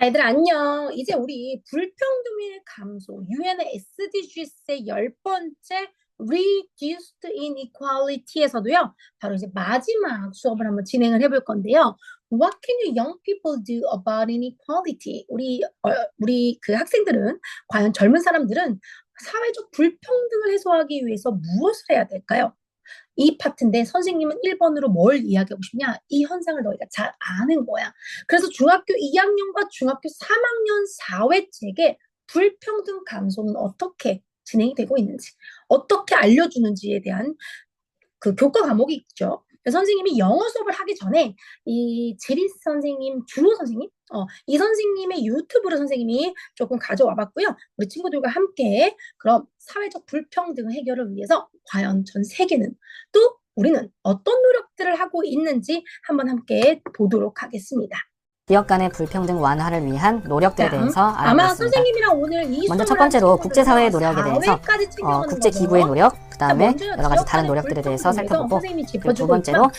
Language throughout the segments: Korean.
애들 안녕. 이제 우리 불평등의 감소, 유엔의 SDGs의 10번째 Reduced Inequality에서도요, 바로 이제 마지막 수업을 한번 진행을 해볼 건데요. What can you young people do about inequality? 우리 그 학생들은, 과연 젊은 사람들은 사회적 불평등을 해소하기 위해서 무엇을 해야 될까요? 이 파트인데 선생님은 1번으로 뭘 이야기하고 싶냐? 이 현상을 너희가 잘 아는 거야. 그래서 중학교 2학년과 중학교 3학년 4회책의 불평등 감소는 어떻게 진행이 되고 있는지, 어떻게 알려주는지에 대한 그 교과 과목이 있죠. 그래서 선생님이 영어 수업을 하기 전에 이 지리 선생님, 주호 선생님, 이 선생님의 유튜브를 선생님이 조금 가져와 봤고요. 우리 친구들과 함께 그럼 사회적 불평등 해결을 위해서 과연 전 세계는 또 우리는 어떤 노력들을 하고 있는지 한번 함께 보도록 하겠습니다. 지역 간의 불평등 완화를 위한 노력들에 대해서 아마 알아보겠습니다. 선생님이랑 오늘 이 먼저 첫 번째로 국제사회의 노력에 대해서 국제기구의 노력, 그 다음에 여러 가지 다른 노력들에 대해서 살펴보고, 그리고 두 번째로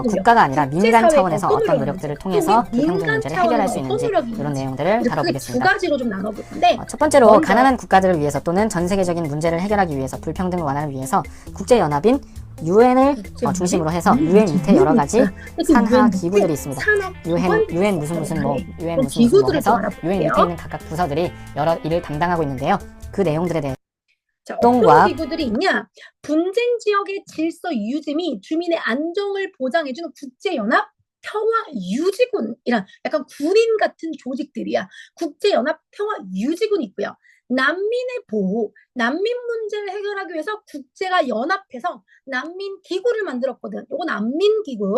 국가가 아니라 민간 차원에서 어떤 노력들을 통해서 불평등 문제를 해결할 수 있는지 이런 내용들을 다뤄보겠습니다. 두 가지로 좀 나눠볼 건데, 첫 번째로 가난한 국가들을 위해서 또는 전 세계적인 문제를 해결하기 위해서 불평등 완화를 위해서 국제연합인 유엔을 중심으로 해서 유엔 밑에 여러 가지 산하 기구들이 있습니다. 유엔 무슨 뭐 해서 유엔 밑에 있는 각각 부서들이 여러 일을 담당하고 있는데요. 그 내용들에 대해 어떤 기구들이 있냐? 분쟁 지역의 질서 유지 및 주민의 안정을 보장해주는 국제연합 평화유지군이란 약간 군인 같은 조직들이야. 국제연합 평화유지군이 있고요. 난민의 보호, 난민 문제를 해결하기 위해서 국제가 연합해서 난민 기구를 만들었거든. 요거 난민 기구.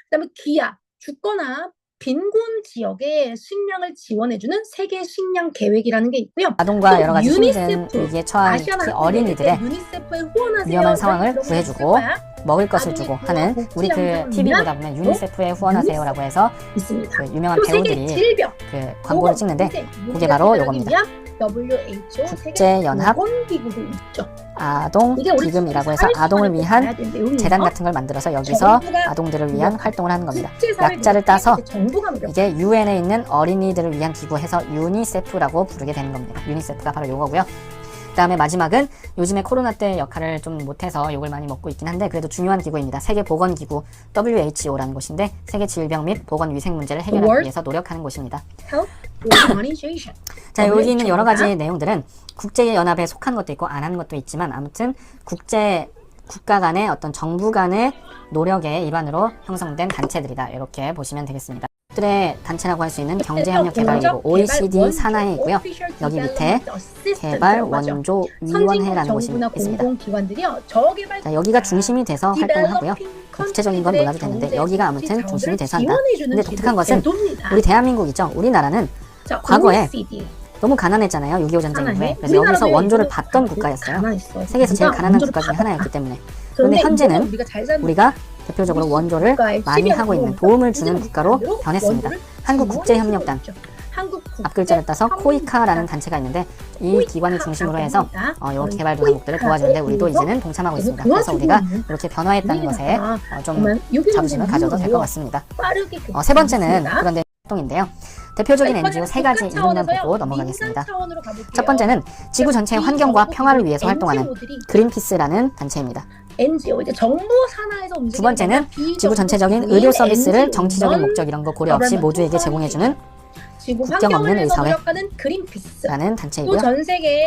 그다음에 기아, 죽거나 빈곤 지역의 식량을 지원해주는 세계 식량 계획이라는 게 있고요. 아동과 여러 가지 힘든 위기에 처한 특히 어린이들의 위험한 상황을 구해주고 먹을 것을 주고 하는, 우리 그 TV 보다 보면 유니세프에 후원하세요라고 해서 그 유명한 배우들이 그 광고를 찍는데 그게 바로 요겁니다. WHO 국제연합 아동 기금이라고 해서 아동을 위한 재단 같은 걸 만들어서 여기서 아동들을 위한 활동을 하는 겁니다. 약자를 따서 이게 유엔에 있는 어린이들을 위한 기구 해서 유니세프라고 부르게 되는 겁니다. 유니세프가 바로 요거고요. 그 다음에 마지막은 요즘에 코로나 때 역할을 좀 못해서 욕을 많이 먹고 있긴 한데 그래도 중요한 기구입니다. 세계보건기구 WHO라는 곳인데 세계 질병 및 보건위생 문제를 해결하기 위해서 노력하는 곳입니다. 자, 여기 있는 여러 가지 내용들은 국제연합에 속한 것도 있고 안 하는 것도 있지만 아무튼 국가 간의 어떤 정부 간의 노력의 일환으로 형성된 단체들이다. 이렇게 보시면 되겠습니다. 들의 단체라고 할 수 있는 경제협력개발기구 OECD 산하에 있고요. 여기 밑에 개발원조위원회라는 곳이 있습니다. 자, 여기가 중심이 돼서 활동을 하고요. 구체적인 건 몰라도 되는데 여기가 아무튼 중심이 돼서 한다. 근데 독특한 것은 우리 대한민국이죠. 우리나라는 과거에 너무 가난했잖아요. 6.25 전쟁 이후에. 그래서 여기서 원조를 받던 국가였어요. 세계에서 제일 가난한 국가 중에 하나였기 때문에. 그런데 현재는 우리가 대표적으로 원조를 많이 하고 있는, 도움을 주는 국가로 변했습니다. 한국국제협력단, 앞글자를 따서 코이카라는 단체가 있는데 이 기관을 중심으로 해서 요 개발도상국들을 도와주는데 우리도 이제는 동참하고 있습니다. 그래서 우리가 이렇게 변화했다는 것에 좀 자부심을 가져도 될 것 같습니다. 세 번째는 그런데 활동인데요. 대표적인 NGO 세 가지 이름만 보고 넘어가겠습니다. 첫 번째는 지구 전체의 환경과 평화를 위해서 활동하는 그린피스라는 단체입니다. NGO, 이제 정부 산하에서 움직이는. 두 번째는 지구 전체적인 의료 서비스를 정치적인 목적 이런 거 고려 없이 모두에게 제공해주는 국경 없는 의사회라는 단체이고요.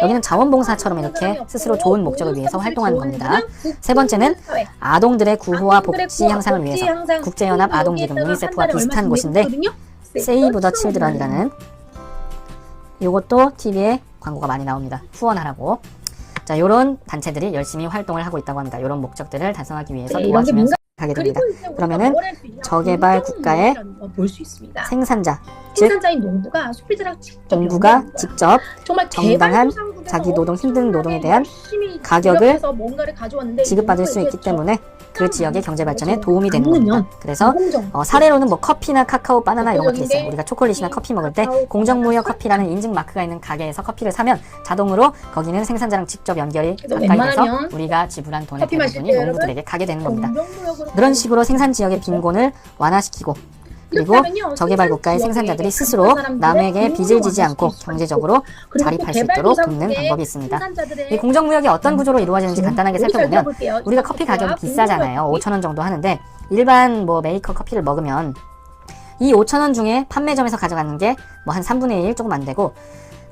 여기는 자원봉사처럼 이렇게 스스로 좋은 목적을 위해서 활동하는 겁니다. 세 번째는 아동들의 구호와 복지 향상을 위해서 국제연합 아동기금 유니세프와 비슷한 곳인데 세이브 더 칠드런이라는, 요것도 TV에 광고가 많이 나옵니다. 후원하라고. 자, 요런 단체들이 열심히 활동을 하고 있다고 합니다. 요런 목적들을 달성하기 위해서 도와주면서 하게 됩니다. 그러면은 저개발 국가의 생산자, 즉 농부가 직접 정당한 자기 노동, 힘든 노동에 대한 가격을 지급받을 수 있기 때문에 그 지역의 경제 발전에 도움이 되는 겁니다. 그래서 사례로는 뭐 커피나 카카오, 바나나 이런 것들이 있어요. 우리가 초콜릿이나 커피 먹을 때 공정무역 커피라는 인증 마크가 있는 가게에서 커피를 사면 자동으로 거기는 생산자랑 직접 연결이 가까이 돼서 우리가 지불한 돈의 대부분이 농부들에게 가게 되는 겁니다. 그런 식으로 생산 지역의 빈곤을 완화시키고 그리고 저개발 국가의 생산자들이 스스로 남에게 빚을 지지 않고 경제적으로 자립할 수 있도록 돕는 방법이 있습니다. 이 공정무역이 어떤 구조로 이루어지는지 간단하게 살펴보면 우리가 커피 가격이 비싸잖아요. 5,000원 정도 하는데 일반 뭐 메이커 커피를 먹으면 이 5,000원 중에 판매점에서 가져가는 게 뭐 한 3분의 1 조금 안 되고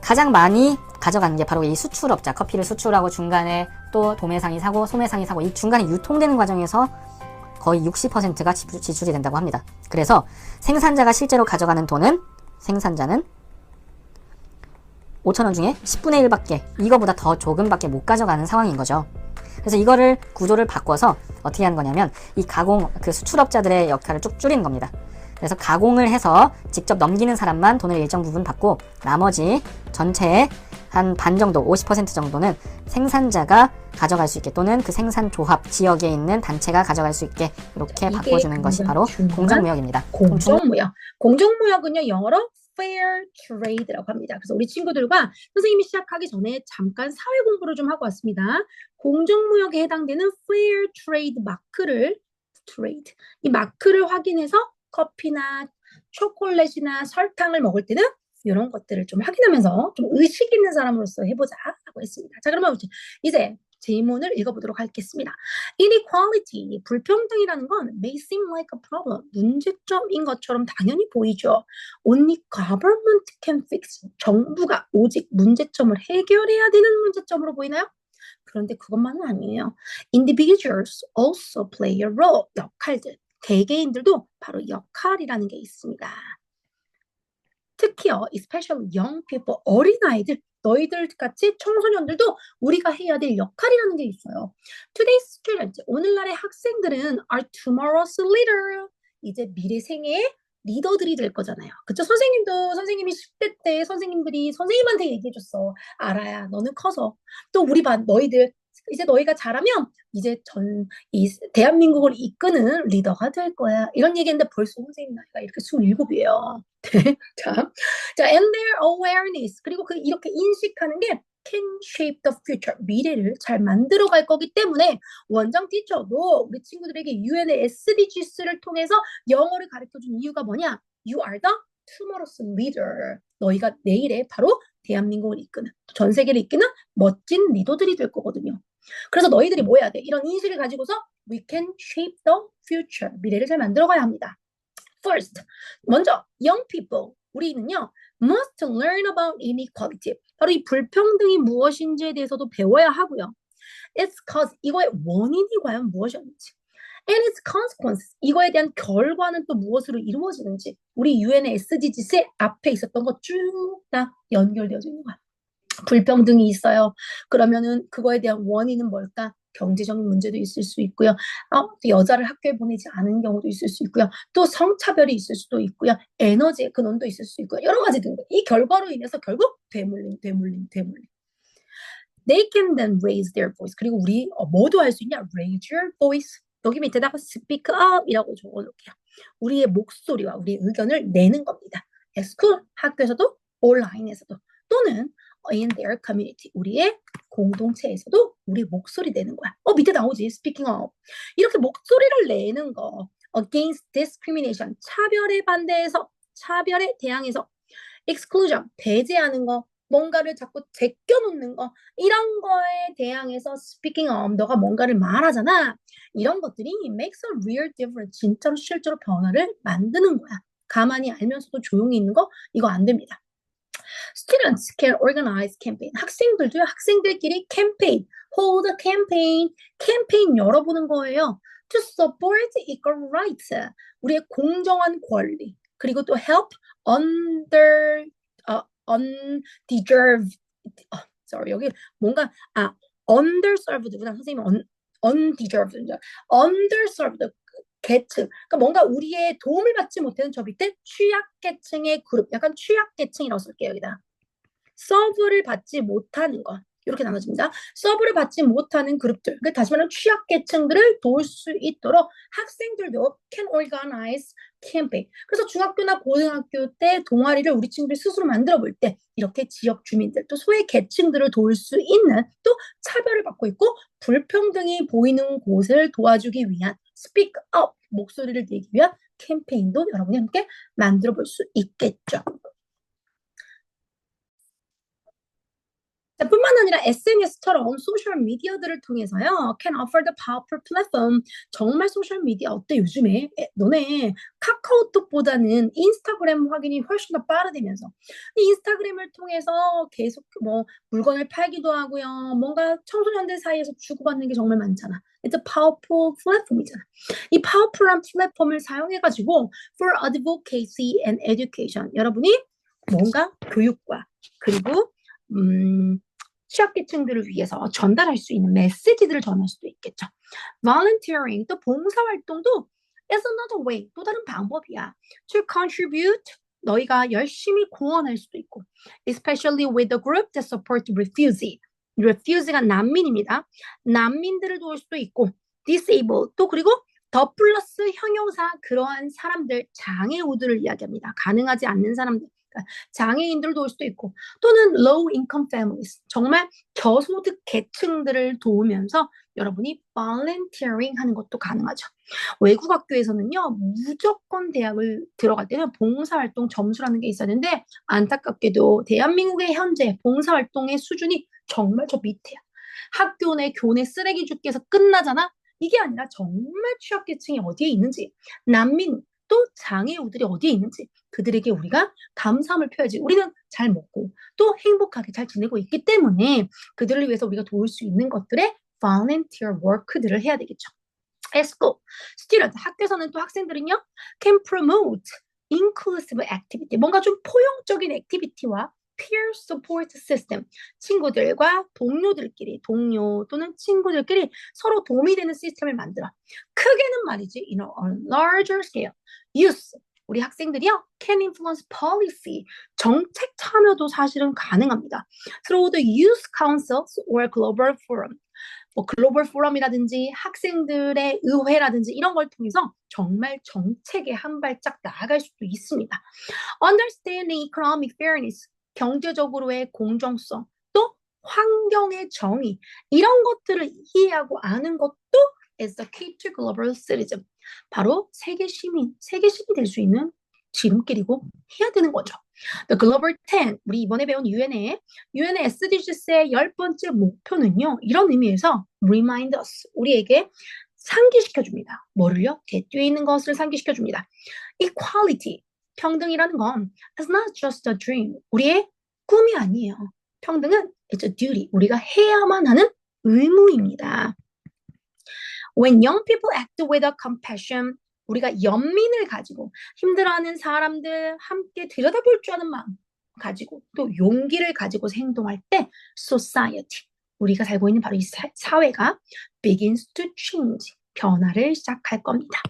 가장 많이 가져가는 게 바로 이 수출업자, 커피를 수출하고 중간에 또 도매상이 사고 소매상이 사고 이 중간에 유통되는 과정에서 거의 60%가 지출이 된다고 합니다. 그래서 생산자가 실제로 가져가는 돈은 생산자는 5,000원 중에 10분의 1밖에 이거보다 더 조금밖에 못 가져가는 상황인 거죠. 그래서 이거를 구조를 바꿔서 어떻게 하는 거냐면 이 그 수출업자들의 역할을 쭉 줄이는 겁니다. 그래서 가공을 해서 직접 넘기는 사람만 돈을 일정 부분 받고 나머지 전체의 한 반 정도, 50% 정도는 생산자가 가져갈 수 있게 또는 그 생산조합 지역에 있는 단체가 가져갈 수 있게 이렇게 바꿔주는 것이 바로 공정무역입니다. 공정무역은요, 영어로 fair trade라고 합니다. 그래서 우리 친구들과 선생님이 시작하기 전에 잠깐 사회 공부를 좀 하고 왔습니다. 공정무역에 해당되는 fair trade 마크를 이 마크를 확인해서 커피나 초콜릿이나 설탕을 먹을 때는 이런 것들을 좀 확인하면서 좀 의식 있는 사람으로서 해보자라고 했습니다. 자, 그러면 이제 제문을 읽어보도록 하겠습니다. Inequality, 불평등이라는 건 may seem like a problem, 문제점인 것처럼 당연히 보이죠. Only government can fix, 정부가 오직 문제점을 해결해야 되는 문제점으로 보이나요? 그런데 그것만은 아니에요. Individuals also play a role, 역할들. 개개인들도 바로 역할이라는 게 있습니다. 특히요, especially young people, 어린아이들, 너희들 같이 청소년들도 우리가 해야 될 역할이라는 게 있어요. Today's students, 오늘날의 학생들은 are tomorrow's leader. 이제 미래 생애의 리더들이 될 거잖아요. 그쵸? 선생님이 10대 때 선생님들이 선생님한테 얘기해줬어. 알아야, 너는 커서. 또 우리 반, 너희들, 이제 너희가 잘하면 이제 이 대한민국을 이끄는 리더가 될 거야. 이런 얘기했는데 벌써 선생님 나이가 이렇게 27이에요. 자, and their awareness. 그리고 이렇게 인식하는 게 can shape the future. 미래를 잘 만들어갈 거기 때문에 원장 티처도 우리 친구들에게 UN의 SDGs를 통해서 영어를 가르쳐준 이유가 뭐냐? You are the tomorrow's leader. 너희가 내일의 바로 대한민국을 이끄는, 전 세계를 이끄는 멋진 리더들이 될 거거든요. 그래서 너희들이 뭐 해야 돼? 이런 인식을 가지고서 we can shape the future. 미래를 잘 만들어가야 합니다. First, 먼저 young people, 우리는요 must learn about inequality. 바로 이 불평등이 무엇인지에 대해서도 배워야 하고요. Its cause, 이거의 원인이 과연 무엇이었는지. And its consequences, 이거에 대한 결과는 또 무엇으로 이루어지는지. 우리 UN의 SDGs 앞에 있었던 거 쭉 다 연결되어져 있는 거야. 불평등이 있어요. 그러면은 그거에 대한 원인은 뭘까? 경제적인 문제도 있을 수 있고요. 또 여자를 학교에 보내지 않은 경우도 있을 수 있고요. 또 성차별이 있을 수도 있고요. 에너지의 근원도 있을 수 있고요. 여러 가지 등등. 이 결과로 인해서 결국 되물림. They can then raise their voice. 그리고 우리 뭐도 할 수 있냐? Raise your voice. 여기 밑에다가 speak up 이라고 적어놓을게요. 우리의 목소리와 우리의 의견을 내는 겁니다. At school, 학교에서도, 온라인에서도, 또는 in their community, 우리의 공동체에서도 우리 목소리 내는 거야. 밑에 나오지, speaking up. 이렇게 목소리를 내는 거. against discrimination, 차별에 반대해서, 차별에 대항해서. exclusion, 배제하는 거. 뭔가를 자꾸 제껴놓는 거. 이런 거에 대항해서 speaking up, 너가 뭔가를 말하잖아. 이런 것들이 makes a real difference, 진짜로 실제로 변화를 만드는 거야. 가만히 알면서도 조용히 있는 거, 이거 안 됩니다. Students can organize campaign. 학생들도요, 학생들끼리 campaign, hold a campaign, 캠페인 열어보는 거예요. To support equal rights, 우리의 공정한 권리. 그리고 또 help undeserved, 여기 뭔가, underserved보다 선생님은 undeserved, underserved 계층, 그러니까 뭔가 우리의 도움을 받지 못하는 저 밑에 취약계층의 그룹, 약간 취약계층이라고 쓸게요. 여기다 서브를 받지 못하는 것, 이렇게 나눠집니다. 서브를 받지 못하는 그룹들, 그러니까 다시 말하면 취약계층들을 도울 수 있도록 학생들도 can organize campaign. 그래서 중학교나 고등학교 때 동아리를 우리 친구들이 스스로 만들어 볼 때 이렇게 지역 주민들, 또 소외 계층들을 도울 수 있는, 또 차별을 받고 있고 불평등이 보이는 곳을 도와주기 위한 speak up, 목소리를 내기 위한 캠페인도 여러분이 함께 만들어 볼 수 있겠죠. 뿐만 아니라 SNS처럼 소셜 미디어들을 통해서요, can offer the powerful platform. 정말 소셜 미디어 어때 요즘에? 너네 카카오톡보다는 인스타그램 확인이 훨씬 더 빠르다면서. 인스타그램을 통해서 계속 뭐 물건을 팔기도 하고요, 뭔가 청소년들 사이에서 주고받는 게 정말 많잖아. It's a powerful platform이잖아. 이 powerful한 플랫폼을 사용해가지고 for advocacy and education. 여러분이 뭔가 교육과 그리고 취약계층들을 위해서 전달할 수 있는 메시지들을 전할 수도 있겠죠. Volunteering, 또 봉사활동도 is another way, 또 다른 방법이야. To contribute, 너희가 열심히 공헌할 수도 있고. Especially with the group that support refugee. refugee가 난민입니다. 난민들을 도울 수도 있고. Disabled, 또 그리고 더 플러스 형용사, 그러한 사람들, 장애우들을 이야기합니다. 가능하지 않는 사람들. 장애인들을 도울 수도 있고, 또는 low income families, 정말 저소득 계층들을 도우면서 여러분이 volunteering 하는 것도 가능하죠. 외국 학교에서는요, 무조건 대학을 들어갈 때는 봉사활동 점수라는 게 있었는데, 안타깝게도 대한민국의 현재 봉사활동의 수준이 정말 저 밑에야. 학교 내 교내 쓰레기 줍기에서 끝나잖아. 이게 아니라 정말 취약계층이 어디에 있는지, 난민 또 장애우들이 어디에 있는지 그들에게 우리가 감사함을 표해야지. 우리는 잘 먹고 또 행복하게 잘 지내고 있기 때문에 그들을 위해서 우리가 도울 수 있는 것들의 volunteer work들을 해야 되겠죠. school, student, 학교에서는 또 학생들은요, can promote inclusive activity, 뭔가 좀 포용적인 액티비티와 peer support system, 친구들과 동료들끼리, 동료 또는 친구들끼리 서로 도움이 되는 시스템을 만들어. 크게는 말이지, on a larger scale, youth, 우리 학생들이요, can influence policy, 정책 참여도 사실은 가능합니다. Through the youth councils or global forum, 뭐 글로벌 포럼이라든지 학생들의 의회라든지 이런 걸 통해서 정말 정책에 한 발짝 나아갈 수도 있습니다. Understanding economic fairness, 경제적으로의 공정성, 또 환경의 정의, 이런 것들을 이해하고 아는 것도 is the key to global citizen. 바로 세계 시민이 될 수 있는 지름길이고 해야 되는 거죠. The Global 10, 우리 이번에 배운 유엔의 SDGs의 10번째 목표는요, 이런 의미에서 remind us, 우리에게 상기시켜줍니다. 뭐를요? 대뒤에 있는 것을 상기시켜줍니다. Equality, 평등이라는 건 is not just a dream, 우리의 꿈이 아니에요. 평등은 it's a duty, 우리가 해야만 하는 의무입니다. When young people act with a compassion, 우리가 연민을 가지고 힘들어하는 사람들 함께 들여다볼 줄 아는 마음 가지고 또 용기를 가지고 행동할 때 society, 우리가 살고 있는 바로 이 사회가 begins to change, 변화를 시작할 겁니다.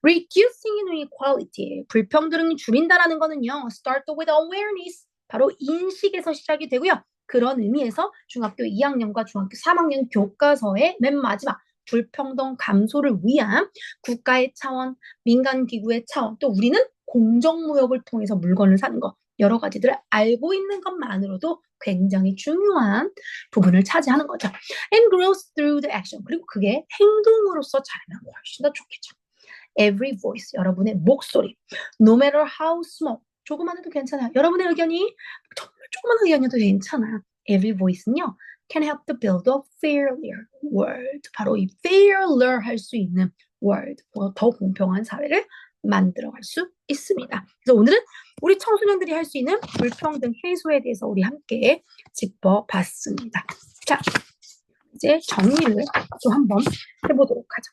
Reducing inequality, 불평등을 줄인다라는 거는요, start with awareness, 바로 인식에서 시작이 되고요. 그런 의미에서 중학교 2학년과 중학교 3학년 교과서의 맨 마지막 불평등 감소를 위한 국가의 차원, 민간기구의 차원, 또 우리는 공정무역을 통해서 물건을 사는 것, 여러 가지들을 알고 있는 것만으로도 굉장히 중요한 부분을 차지하는 거죠. And grows through the action. 그리고 그게 행동으로서 자라면 훨씬 더 좋겠죠. Every voice, 여러분의 목소리, no matter how small, 조그만 해도 괜찮아요. 여러분의 의견이 정말 조그만 의견이어도 괜찮아요. Every voice는요, can help to build a fairer world. 바로 이 fairer 할 수 있는 world, 더 공평한 사회를 만들어갈 수 있습니다. 그래서 오늘은 우리 청소년들이 할 수 있는 불평등 해소에 대해서 우리 함께 짚어봤습니다. 자, 이제 정리를 또 한번 해보도록 하죠.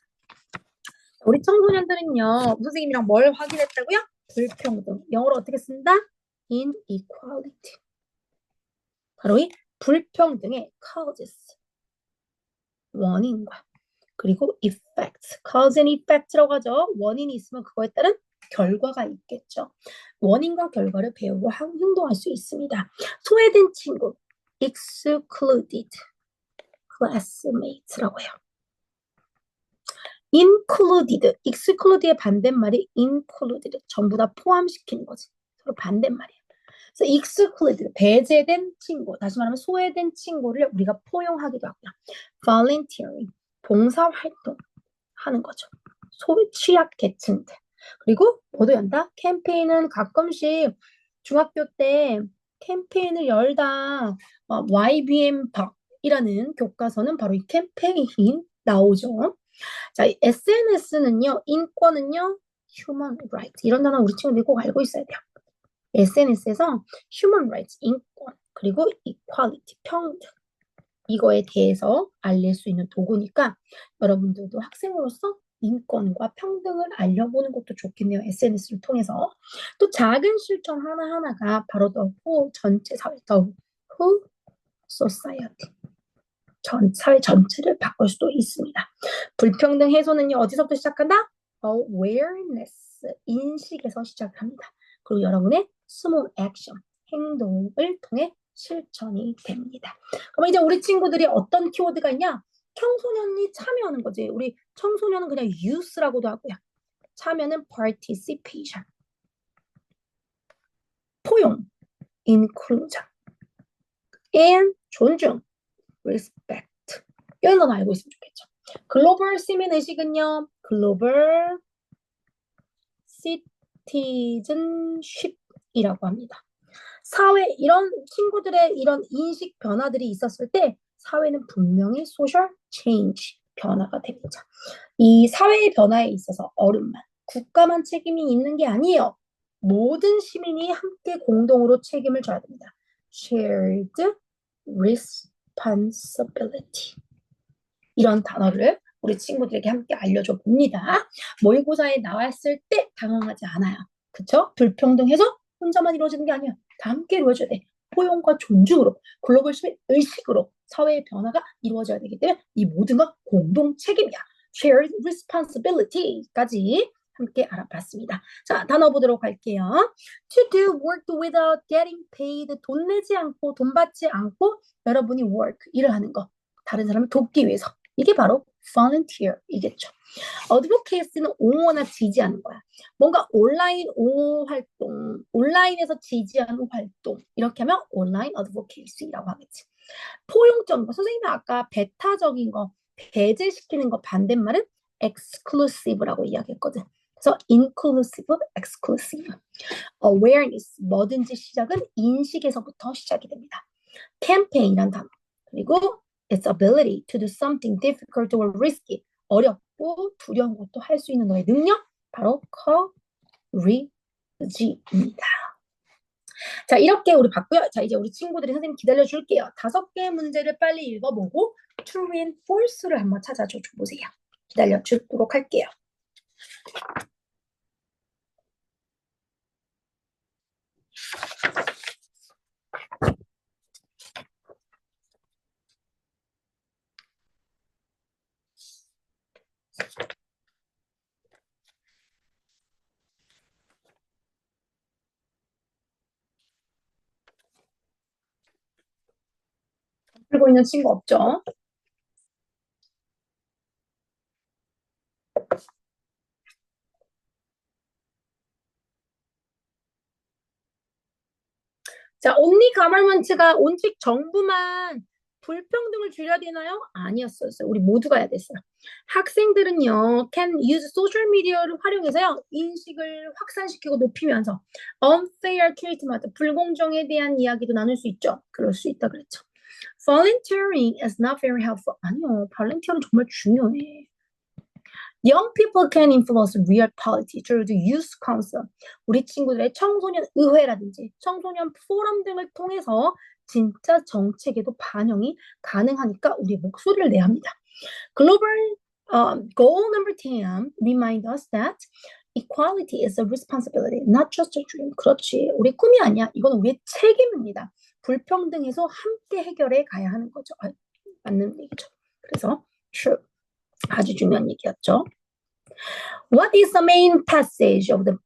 우리 청소년들은요, 선생님이랑 뭘 확인했다고요? 불평등. 영어로 어떻게 쓴다? inequality. 바로 이 불평등의 causes, 원인과 그리고 effects, cause and effect라고 하죠. 원인이 있으면 그거에 따른 결과가 있겠죠. 원인과 결과를 배우고 행동할 수 있습니다. 소외된 친구, excluded classmates라고 해요. included, excluded의 반대말이 included, 전부 다 포함시키는 거지. 서로 반대말이에요. 그래서 excluded, 배제된 친구, 다시 말하면 소외된 친구를 우리가 포용하기도 하고요. volunteering, 봉사활동 하는 거죠. 취약계층들. 그리고 뭐도 연다? 캠페인은 가끔씩 중학교 때 캠페인을 열다 YBM 박이라는 교과서는 바로 이 캠페인 나오죠. 자, SNS는요, 인권은요, human rights 이런 단어 우리 친구들이 꼭 알고 있어야 돼요. SNS에서 human rights 인권 그리고 equality 평등 이거에 대해서 알릴 수 있는 도구니까 여러분들도 학생으로서 인권과 평등을 알려보는 것도 좋겠네요. SNS를 통해서. 또 작은 실천 하나하나가 바로 The whole 전체 사회, The whole society. 사회 전체를 바꿀 수도 있습니다. 불평등 해소는요, 어디서부터 시작한다? Awareness, 인식에서 시작합니다. 그리고 여러분의 small action, 행동을 통해 실천이 됩니다. 그럼 이제 우리 친구들이 어떤 키워드가 있냐? 청소년이 참여하는 거지. 우리 청소년은 그냥 youth라고도 하고요. 참여는 participation, 포용, inclusion, and 존중, respect. 이런 건 알고 있으면 좋겠죠. 글로벌 시민 의식은요. 글로벌 시티즌십이라고 합니다. 사회 이런 친구들의 이런 인식 변화들이 있었을 때 사회는 분명히 소셜 체인지 변화가 됩니다. 이 사회의 변화에 있어서 어른만 국가만 책임이 있는 게 아니에요. 모든 시민이 함께 공동으로 책임을 져야 됩니다. Shared responsibility 이런 단어를 우리 친구들에게 함께 알려줘 봅니다. 모의고사에 나왔을 때 당황하지 않아요. 그쵸? 불평등 해서 혼자만 이루어지는 게 아니야. 다 함께 이루어져야 돼. 포용과 존중으로 글로벌 시민 의식으로 사회의 변화가 이루어져야 되기 때문에 이 모든 건 공동 책임이야. Shared responsibility까지 함께 알아봤습니다. 자, 단어 보도록 할게요. To do work without getting paid. 돈 내지 않고 돈 받지 않고 여러분이 work, 일을 하는 거. 다른 사람을 돕기 위해서. 이게 바로 volunteer이겠죠. advocacy는 옹호나 지지하는 거야. 뭔가 온라인 옹호 활동, 온라인에서 지지하는 활동 이렇게 하면 온라인 advocacy라고 하겠지. 포용적인 거, 선생님이 아까 배타적인 거, 배제시키는 거 반대말은 exclusive라고 이야기했거든. 그래서 inclusive, exclusive. awareness, 뭐든지 시작은 인식에서부터 시작이 됩니다. campaign이란 단어. 그리고 its ability to do something difficult or risky. 어렵고 두려운 것도 할 수 있는 너의 능력. 바로 courage입니다. 자, 이렇게 우리 봤고요. 자, 이제 우리 친구들이 선생님 기다려줄게요. 5개의 문제를 빨리 읽어보고 true and false를 한번 찾아줘 보세요. 기다려주도록 할게요. 풀고 있는 친구 없죠? 자, only government가 온직 정부만 불평등을 줄여야 되나요? 아니었어요. 우리 모두가 해야 됐어요. 학생들은요, can use social media를 활용해서요, 인식을 확산시키고 높이면서 unfair treatment, 불공정에 대한 이야기도 나눌 수 있죠. 그럴 수 있다 그랬죠. Volunteering is not very helpful. 아니요, volunteer은 정말 중요해. Young people can influence real policy through the youth council. 우리 친구들의 청소년 의회라든지 청소년 포럼 등을 통해서 진짜 정책에도 반영이 가능하니까 우리 목소리를 내야 합니다. Global goal number 10 remind us that equality is a responsibility, not just a dream. 그렇지. 우리 꿈이 아니야. 이건 우리의 책임입니다. 불평등해서 함께 해결해 가야 하는 거죠. 맞는 얘기죠. 그래서 true. 아주 중요한 얘기였죠. What is the main passage of the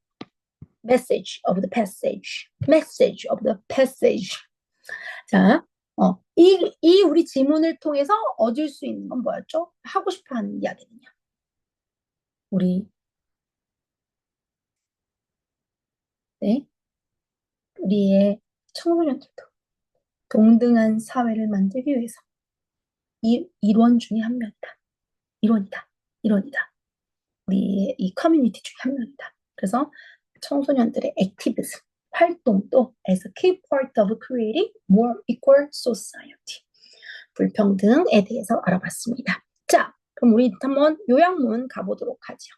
message of the passage? Message of the passage. 자, 이 우리 지문을 통해서 얻을 수 있는 건 뭐였죠? 하고 싶어 하는 이야기는요. 우리의 청소년들도 동등한 사회를 만들기 위해서 일원 중에 한 명이다. 일원이다. 우리의 이 커뮤니티 중에 한 명이다. 그래서 청소년들의 액티비즘, 활동도 as a key part of creating more equal society. 불평등에 대해서 알아봤습니다. 자, 그럼 우리 한번 요약문 가보도록 하죠.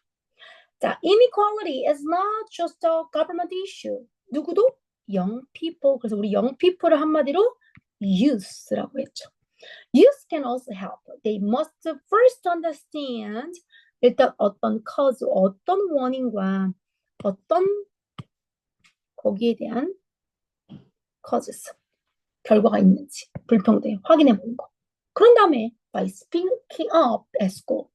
자, inequality is not just a government issue. 누구도? young people. 그래서 우리 young people을 한마디로 youth라고 했죠. Youth can also help. They must first understand 일단 어떤 cause, 어떤 원인과 어떤 거기에 대한 causes, 결과가 있는지 불평등 확인해 보는 거. 그런 다음에 by speaking up at school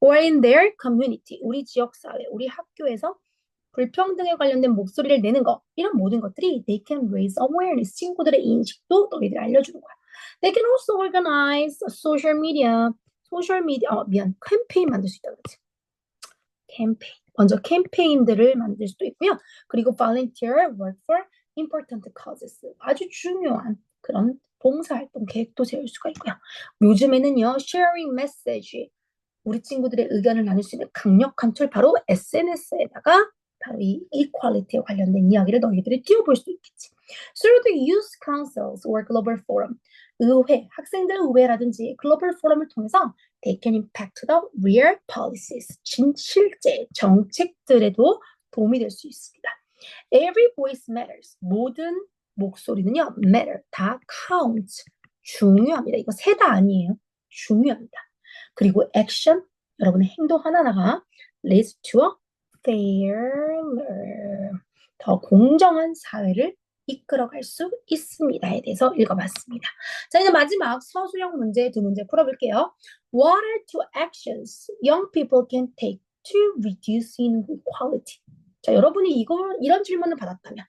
or in their community, 우리 지역사회, 우리 학교에서 불평등에 관련된 목소리를 내는 거, 이런 모든 것들이 they can raise awareness, 친구들의 인식도 너희들 알려주는 거야. They can also organize social media, 캠페인 만들 수 있다 그러지. 캠페인, 먼저 캠페인들을 만들 수도 있고요. 그리고 volunteer work for important causes, 아주 중요한 그런 봉사활동 계획도 세울 수가 있고요. 요즘에는요, sharing message, 우리 친구들의 의견을 나눌 수 있는 강력한 툴, 바로 SNS에다가 바로 이 equality에 관련된 이야기를 너희들이 띄워볼 수 있겠지. Through the youth councils or global forum, 의회, 학생들 의회라든지 글로벌 포럼을 통해서 they can impact the real policies, 실제 정책들에도 도움이 될 수 있습니다. Every voice matters. 모든 목소리는요, matter, 다 count, 중요합니다. 이거 세다 아니에요. 중요합니다. 그리고 action, 여러분의 행동 하나하나가 leads to a fairer, 더 공정한 사회를 이끌어갈 수 있습니다에 대해서 읽어봤습니다. 자, 이제 마지막 서술형 문제 두 문제 풀어볼게요. What are two actions young people can take to reduce inequality? 자, 여러분이 이런 질문을 받았다면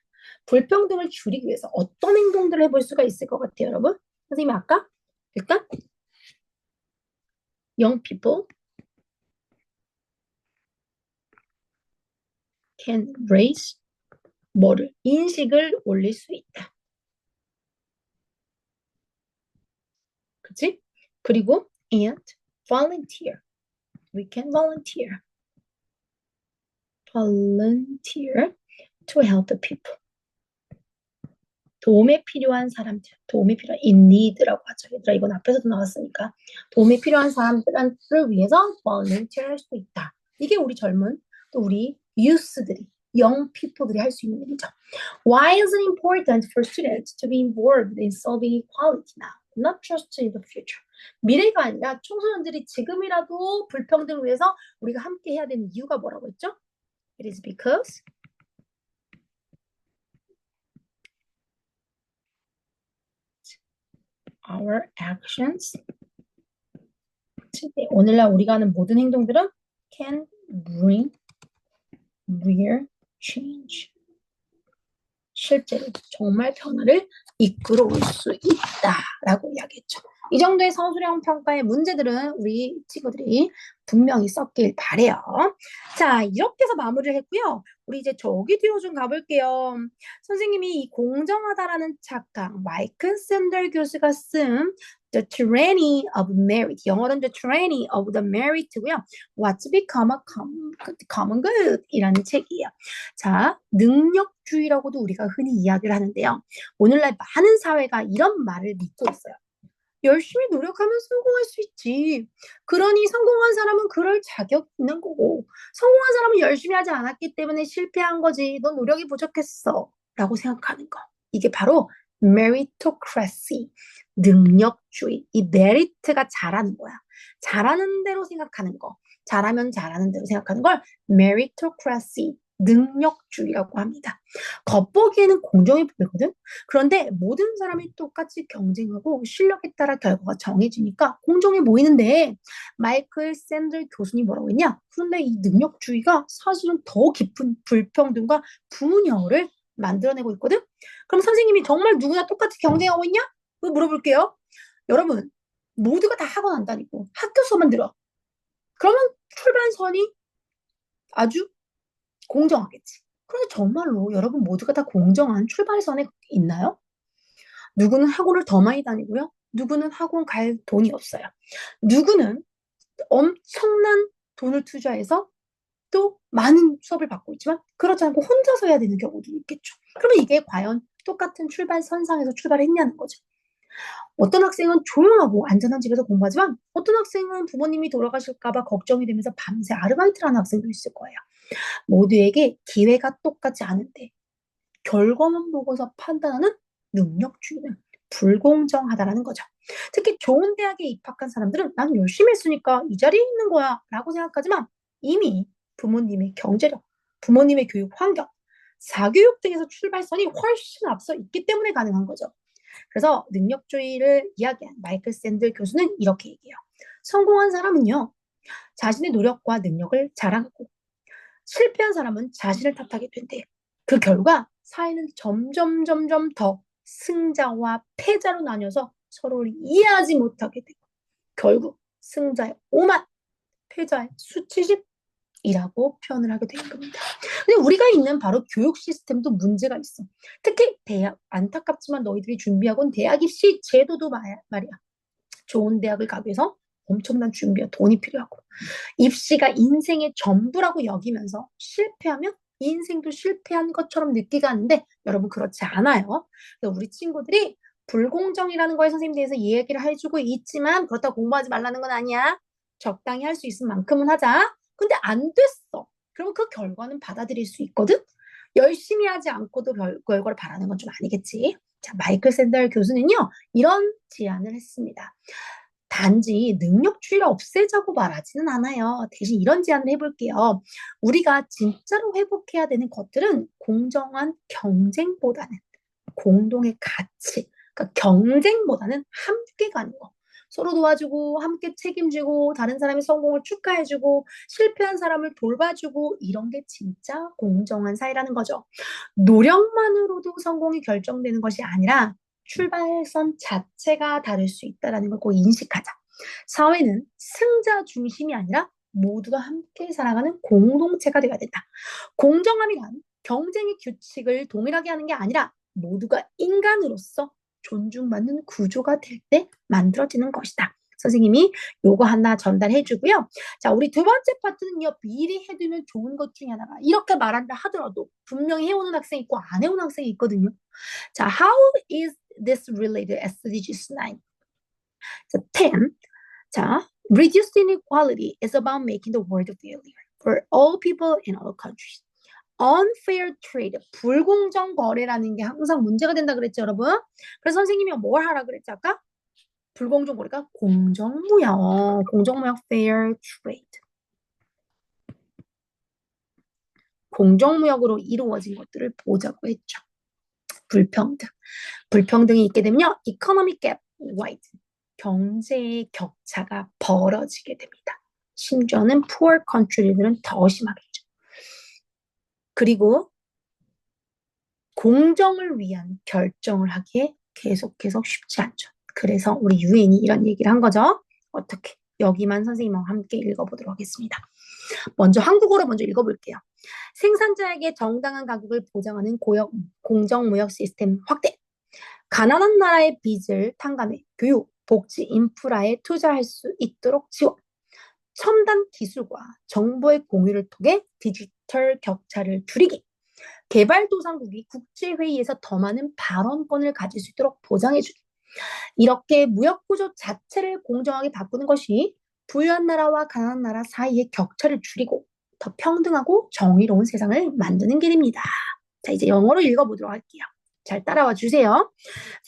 불평등을 줄이기 위해서 어떤 행동들을 해볼 수가 있을 것 같아요, 여러분? 선생님이 아까 일단 young people can raise 뭐를? 인식을 올릴 수 있다. 그치? 그리고 and volunteer. We can volunteer. Volunteer to help the people. 도움에 필요한 사람들, 도움이 필요한 in need라고 하죠. 얘들아, 이건 앞에서도 나왔으니까 도움이 필요한 사람들을 위해서 volunteer 할 수도 있다. 이게 우리 젊은, 또 우리 youth들이, young people들이 할 수 있는 일이죠. Why is it important for students to be involved in solving equality now, not just in the future? 미래가 아니라 청소년들이 지금이라도 불평등을 위해서 우리가 함께 해야 되는 이유가 뭐라고 했죠? It is because our actions, 오늘날 우리가 하는 모든 행동들은 can bring real change, 실제로 정말 변화를 이끌어올 수 있다라고 이야기했죠. 이 정도의 서술형 평가의 문제들은 우리 친구들이 분명히 썼길 바래요. 자, 이렇게 해서 마무리를 했고요. 우리 이제 저기 뒤로 좀 가볼게요. 선생님이 이 공정하다라는 착각, 마이클 샌들 교수가 쓴 The Tyranny of Merit, 영어로는 The Tyranny of the Merit고요. What's Become a Common Good 이라는 책이에요. 자, 능력주의라고도 우리가 흔히 이야기를 하는데요. 오늘날 많은 사회가 이런 말을 믿고 있어요. 열심히 노력하면 성공할 수 있지. 그러니 성공한 사람은 그럴 자격이 있는 거고, 성공한 사람은 열심히 하지 않았기 때문에 실패한 거지. 넌 노력이 부족했어. 라고 생각하는 거. 이게 바로 meritocracy, 능력주의. 이 메리트가 잘하는 거야. 잘하는 대로 생각하는 거. 잘하면 잘하는 대로 생각하는 걸 meritocracy, 능력주의라고 합니다. 겉보기에는 공정해 보이거든. 그런데 모든 사람이 똑같이 경쟁하고 실력에 따라 결과가 정해지니까 공정해 보이는데, 마이클 샌들 교수님 뭐라고 했냐? 그런데 이 능력주의가 사실은 더 깊은 불평등과 분열을 만들어내고 있거든. 그럼 선생님이 정말 누구나 똑같이 경쟁하고 있냐? 그거 물어볼게요. 여러분, 모두가 다 학원 안 다니고 학교 수업만 들어. 그러면 출발선이 아주 공정하겠지. 그런데 정말로 여러분 모두가 다 공정한 출발선에 있나요? 누구는 학원을 더 많이 다니고요. 누구는 학원 갈 돈이 없어요. 누구는 엄청난 돈을 투자해서 또 많은 수업을 받고 있지만 그렇지 않고 혼자서 해야 되는 경우도 있겠죠. 그러면 이게 과연 똑같은 출발선상에서 출발했냐는 거죠. 어떤 학생은 조용하고 안전한 집에서 공부하지만 어떤 학생은 부모님이 돌아가실까봐 걱정이 되면서 밤새 아르바이트를 하는 학생도 있을 거예요. 모두에게 기회가 똑같지 않은데 결과만 보고서 판단하는 능력주의는 불공정하다라는 거죠. 특히 좋은 대학에 입학한 사람들은 나는 열심히 했으니까 이 자리에 있는 거야 라고 생각하지만 이미 부모님의 경제력, 부모님의 교육 환경, 사교육 등에서 출발선이 훨씬 앞서 있기 때문에 가능한 거죠. 그래서 능력주의를 이야기한 마이클 샌들 교수는 이렇게 얘기해요. 성공한 사람은요, 자신의 노력과 능력을 자랑하고 실패한 사람은 자신을 탓하게 된대. 그 결과 사회는 점점 더 승자와 패자로 나뉘어서 서로를 이해하지 못하게 되고 결국 승자의 오만, 패자의 수치심이라고 표현을 하게 되는 겁니다. 근데 우리가 있는 바로 교육 시스템도 문제가 있어. 특히 대학, 안타깝지만 너희들이 준비하고 온 대학 입시 제도도 말이야. 좋은 대학을 가기 위해서 엄청난 준비와 돈이 필요하고 입시가 인생의 전부라고 여기면서 실패하면 인생도 실패한 것처럼 느끼게 하는데 여러분 그렇지 않아요. 우리 친구들이 불공정이라는 거에 선생님 대해서 얘기를 해주고 있지만 그렇다고 공부하지 말라는 건 아니야. 적당히 할 수 있을 만큼은 하자. 근데 안 됐어. 그러면 그 결과는 받아들일 수 있거든. 열심히 하지 않고도 결과를 바라는 건 좀 아니겠지. 자, 마이클 샌들 교수는요 이런 제안을 했습니다. 단지 능력주의를 없애자고 말하지는 않아요. 대신 이런 제안을 해볼게요. 우리가 진짜로 회복해야 되는 것들은 공정한 경쟁보다는 공동의 가치, 그러니까 경쟁보다는 함께 가는 거. 서로 도와주고 함께 책임지고 다른 사람의 성공을 축하해주고 실패한 사람을 돌봐주고 이런 게 진짜 공정한 사회라는 거죠. 노력만으로도 성공이 결정되는 것이 아니라 출발선 자체가 다를 수 있다는 걸 꼭 인식하자. 사회는 승자 중심이 아니라 모두가 함께 살아가는 공동체가 되어야 된다. 공정함이란 경쟁의 규칙을 동일하게 하는 게 아니라 모두가 인간으로서 존중받는 구조가 될 때 만들어지는 것이다. 선생님이 요거 하나 전달해 주고요. 자, 우리 두 번째 파트는요. 미리 해두면 좋은 것 중에 하나가 이렇게 말한다 하더라도 분명히 해오는 학생이 있고 안 해오는 학생이 있거든요. 자, how is this related SDGs 9? 자, 10. 자, reduced inequality is about making the world fairer for all people in all countries. unfair trade, 불공정 거래라는 게 항상 문제가 된다 그랬죠, 여러분? 그래서 선생님이 뭘 하라 그랬지 아까? 불공정 거래가 공정무역, 공정무역 fair trade. 공정무역으로 이루어진 것들을 보자고 했죠. 불평등. 불평등이 있게 되면요. economic gap widen. 경제의 격차가 벌어지게 됩니다. 심지어는 poor country들은 더 심하겠죠. 그리고 공정을 위한 결정을 하기에 계속해서 쉽지 않죠. 그래서 우리 유엔이 이런 얘기를 한 거죠. 어떻게? 여기만 선생님과 함께 읽어보도록 하겠습니다. 먼저 한국어로 먼저 읽어볼게요. 생산자에게 정당한 가격을 보장하는 공정무역 시스템 확대. 가난한 나라의 빚을 탕감해 교육, 복지, 인프라에 투자할 수 있도록 지원. 첨단 기술과 정보의 공유를 통해 디지털 격차를 줄이기. 개발도상국이 국제회의에서 더 많은 발언권을 가질 수 있도록 보장해주기. 이렇게 무역구조 자체를 공정하게 바꾸는 것이 부유한 나라와 가난한 나라 사이의 격차를 줄이고 더 평등하고 정의로운 세상을 만드는 길입니다. 자, 이제 영어로 읽어보도록 할게요. 잘 따라와 주세요.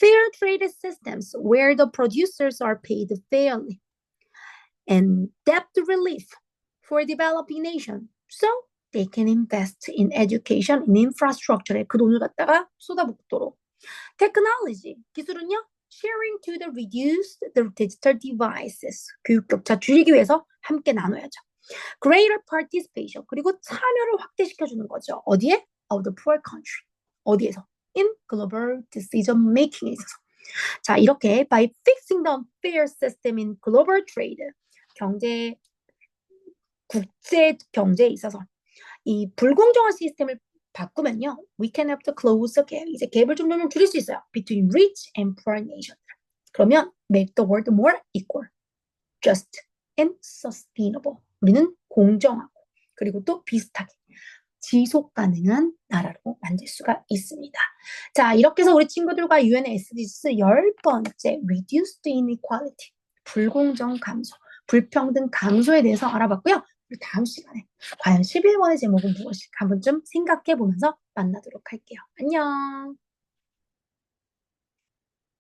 Fair trade systems where the producers are paid fairly and debt relief for developing nations. So they can invest in education, in infrastructure에 그 돈을 갖다가 쏟아붓도록. Technology, 기술은요? Sharing to the reduce the digital devices. 교육 격차 줄이기 위해서 함께 나눠야죠. Greater participation, 그리고 참여를 확대시켜주는 거죠. 어디에? Of the poor country. 어디에서? In global decision making에 있어서. 자, 이렇게 by fixing the unfair system in global trade, 국제 경제에 있어서 이 불공정한 시스템을 바꾸면요, we can have to close the gap. 이제 갭을 좀 줄일 수 있어요. Between rich and poor nations. 그러면 make the world more equal, just and sustainable. 우리는 공정하고 그리고 또 비슷하게 지속 가능한 나라로 만들 수가 있습니다. 자, 이렇게 해서 우리 친구들과 UN SDGs 10번째 Reduced Inequality, 불공정 감소, 불평등 감소에 대해서 알아봤고요. 우리 다음 시간에 과연 11번의 제목은 무엇일까 한번 좀 생각해 보면서 만나도록 할게요. 안녕.